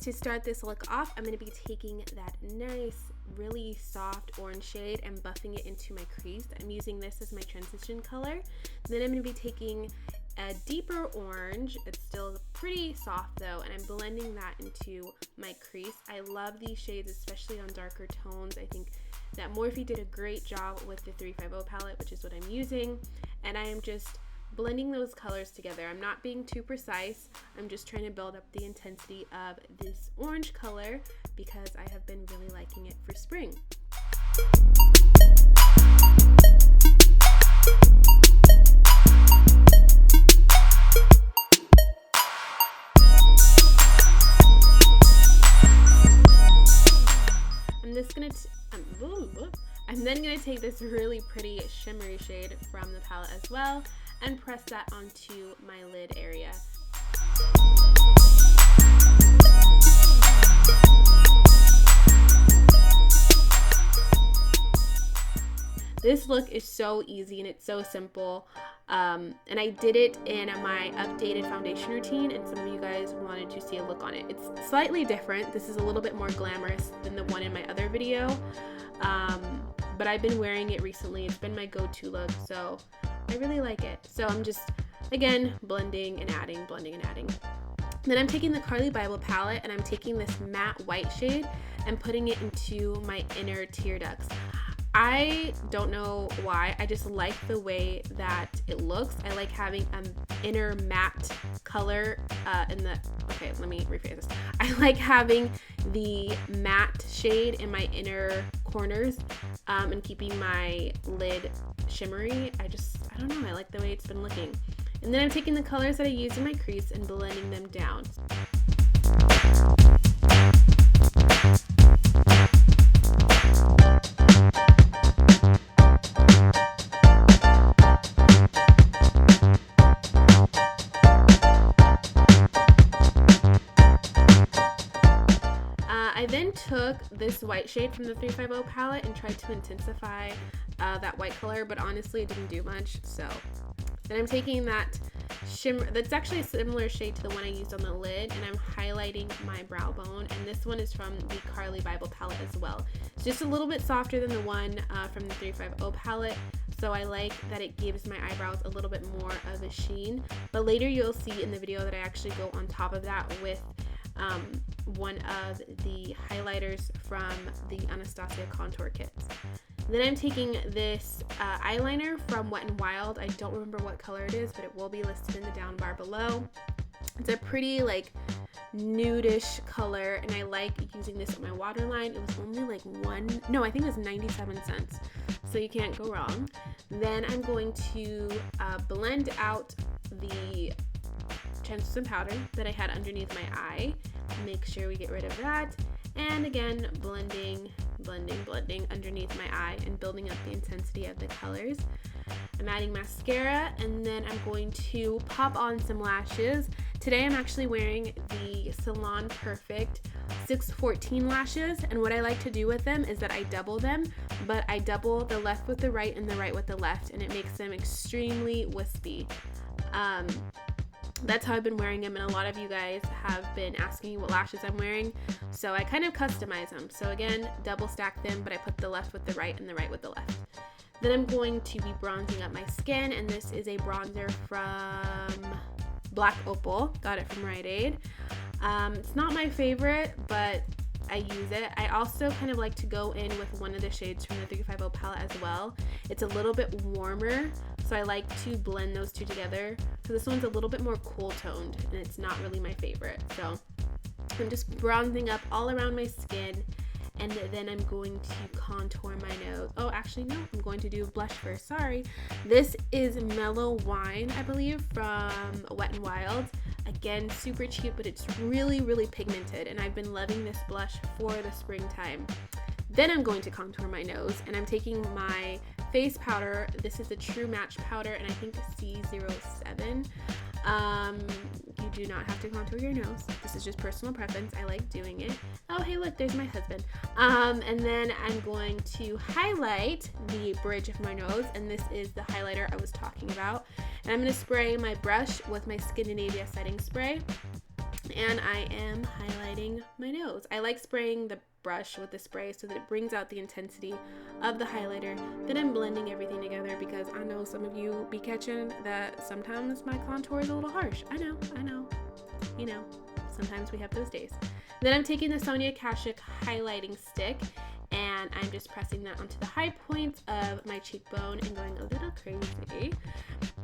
to start this look off, I'm going to be taking that nice, really soft orange shade and buffing it into my crease. I'm using this as my transition color. Then I'm going to be taking a deeper orange. It's still pretty soft though, and I'm blending that into my crease. I love these shades, especially on darker tones. I think that Morphe did a great job with the 350 palette, which is what I'm using, and I am just blending those colors together. I'm not being too precise. I'm just trying to build up the intensity of this orange color because I have been really liking it for spring. I'm then going to take this really pretty shimmery shade from the palette as well and press that onto my lid area. This look is so easy and it's so simple, and I did it in my updated foundation routine, and some of you guys wanted to see a look on it. It's slightly different. This is a little bit more glamorous than the one in my other video, but I've been wearing it recently. It's been my go-to look, so I really like it. So I'm just, again, blending and adding, blending and adding. Then I'm taking the Carli Bybel palette and I'm taking this matte white shade and putting it into my inner tear ducts. I don't know why, I just like the way that it looks. I like having an inner matte color okay, let me rephrase this. I like having the matte shade in my inner corners and keeping my lid shimmery. I don't know, I like the way it's been looking. And then I'm taking the colors that I used in my crease and blending them down. I then took this white shade from the 350 palette and tried to intensify that white color, but honestly it didn't do much. So then I'm taking that shimmer, that's actually a similar shade to the one I used on the lid, and I'm highlighting my brow bone, and this one is from the Carli Bybel palette as well. It's just a little bit softer than the one from the 350 palette, so I like that it gives my eyebrows a little bit more of a sheen, but later you'll see in the video that I actually go on top of that with one of the highlighters from the Anastasia contour kits. Then I'm taking this eyeliner from Wet n Wild. I don't remember what color it is, but it will be listed in the down bar below. It's a pretty like nudish color, and I like using this on my waterline. It was only like I think it was 97 cents, so you can't go wrong. Then I'm going to blend out the translucent powder that I had underneath my eye. Make sure we get rid of that, and again blending underneath my eye and building up the intensity of the colors. I'm adding mascara, and then I'm going to pop on some lashes. Today I'm actually wearing the Salon Perfect 614 lashes, and what I like to do with them is that I double them, but I double the left with the right and the right with the left, and it makes them extremely wispy. That's how I've been wearing them, and a lot of you guys have been asking me what lashes I'm wearing, so I kind of customize them. So again, double stack them, but I put the left with the right and the right with the left. Then I'm going to be bronzing up my skin, and this is a bronzer from Black Opal. Got it from Rite Aid. It's not my favorite, but I use it. I also kind of like to go in with one of the shades from the 350 palette as well. It's a little bit warmer, so I like to blend those two together, because this one's a little bit more cool toned and it's not really my favorite. So I'm just bronzing up all around my skin, and then I'm going to contour my nose. Oh, actually no, I'm going to do blush first, sorry. This is Mellow Wine, I believe, from Wet n Wild. Again, super cheap, but it's really, really pigmented, and I've been loving this blush for the springtime. Then I'm going to contour my nose, and I'm taking my face powder. This is a True Match powder, and I think C07. You do not have to contour your nose. This is just personal preference. I like doing it. Oh, hey, look, there's my husband. And then I'm going to highlight the bridge of my nose, and this is the highlighter I was talking about. And I'm going to spray my brush with my Skindinavia setting spray. and I am highlighting my nose. I like spraying the brush with the spray so that it brings out the intensity of the highlighter. Then I'm blending everything together because I know some of you be catching that sometimes my contour is a little harsh. I know, you know, sometimes we have those days. Then I'm taking the Sonia Kashuk highlighting stick and I'm just pressing that onto the high points of my cheekbone and going a little crazy.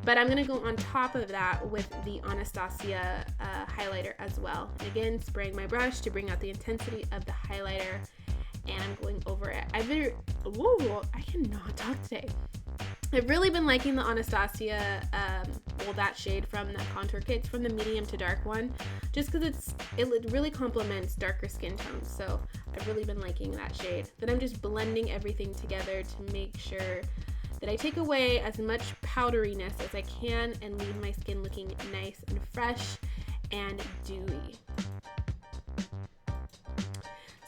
But I'm gonna go on top of that with the Anastasia highlighter as well. And again, spraying my brush to bring out the intensity of the highlighter, and I'm going over it. I cannot talk today. I've really been liking the Anastasia, that shade from that contour kit. It's from the medium to dark one, just because it really complements darker skin tones. So I've really been liking that shade. Then I'm just blending everything together to make sure that I take away as much powderiness as I can and leave my skin looking nice and fresh and dewy.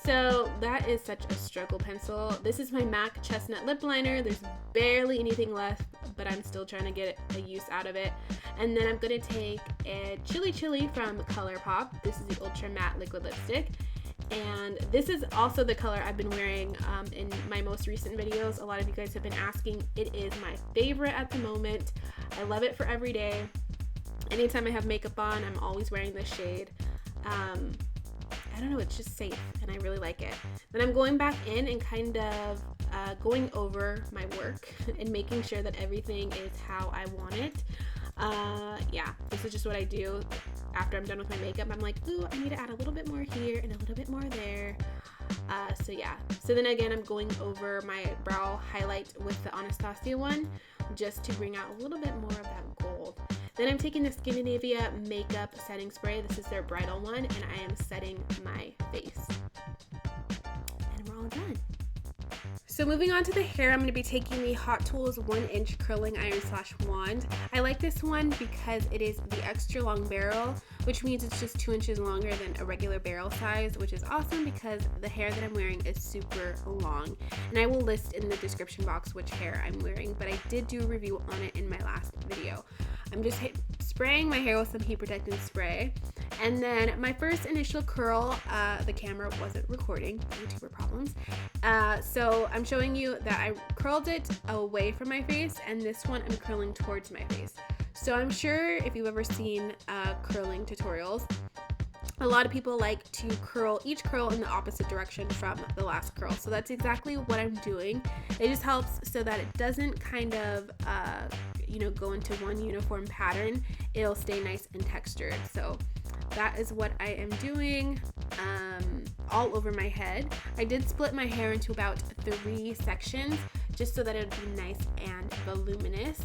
So that is such a struggle pencil. This is my MAC Chestnut lip liner. There's barely anything left, but I'm still trying to get a use out of it. And then I'm gonna take a Chilly from Colourpop. This is the Ultra Matte Liquid Lipstick. And this is also the color I've been wearing in my most recent videos. A lot of you guys have been asking. It is my favorite at the moment. I love it for every day. Anytime I have makeup on, I'm always wearing this shade. I don't know, it's just safe and I really like it. Then I'm going back in and kind of going over my work and making sure that everything is how I want it. Yeah, this is just what I do after I'm done with my makeup. I'm like, ooh, I need to add a little bit more here and a little bit more there. So yeah, so then again, I'm going over my brow highlight with the Anastasia one just to bring out a little bit more of that gold. Then I'm taking the Skindinavia makeup setting spray. This is their Bridal one, and I am setting my face. And we're all done. So moving on to the hair, I'm going to be taking the Hot Tools 1-inch curling iron / wand. I like this one because it is the extra long barrel, which means it's just 2 inches longer than a regular barrel size, which is awesome because the hair that I'm wearing is super long. And I will list in the description box which hair I'm wearing, but I did do a review on it in my last video. I'm just spraying my hair with some heat protectant spray. And then my first initial curl, the camera wasn't recording, YouTuber problems. So I'm showing you that I curled it away from my face, and this one I'm curling towards my face. So I'm sure if you've ever seen curling tutorials, a lot of people like to curl each curl in the opposite direction from the last curl. So that's exactly what I'm doing. It just helps so that it doesn't kind of go into one uniform pattern. It'll stay nice and textured. So that is what I am doing all over my head. I did split my hair into about 3 sections just so that it would be nice and voluminous.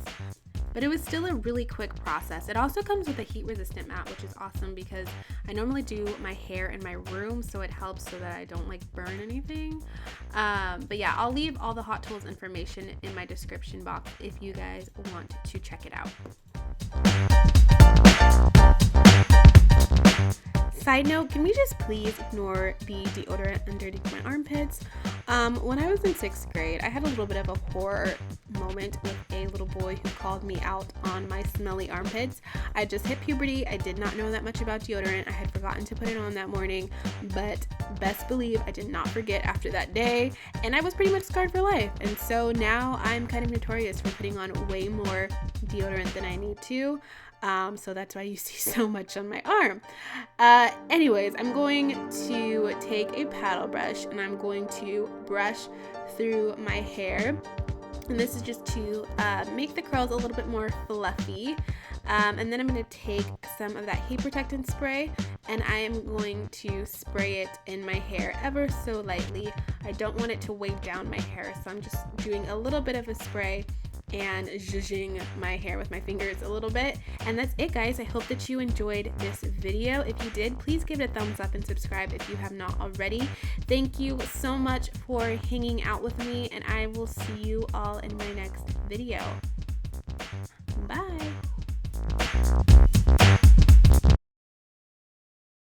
But it was still a really quick process. It also comes with a heat resistant mat, which is awesome because I normally do my hair in my room, so it helps so that I don't burn anything. But yeah, I'll leave all the Hot Tools information in my description box if you guys want to check it out. Side note, can we just please ignore the deodorant underneath my armpits? When I was in 6th grade, I had a little bit of a horror moment with a little boy who called me out on my smelly armpits. I just hit puberty. I did not know that much about deodorant. I had forgotten to put it on that morning, but best believe I did not forget after that day, and I was pretty much scarred for life. And so now I'm kind of notorious for putting on way more deodorant than I need to. So that's why you see so much on my arm. Anyways, I'm going to take a paddle brush and I'm going to brush through my hair. And this is just to make the curls a little bit more fluffy. And then I'm going to take some of that heat protectant spray and I am going to spray it in my hair ever so lightly. I don't want it to weigh down my hair, so I'm just doing a little bit of a spray and zhuzhing my hair with my fingers a little bit. And that's it, guys. I hope that you enjoyed this video. If you did, please give it a thumbs up and subscribe if you have not already. Thank you so much for hanging out with me, and I will see you all in my next video.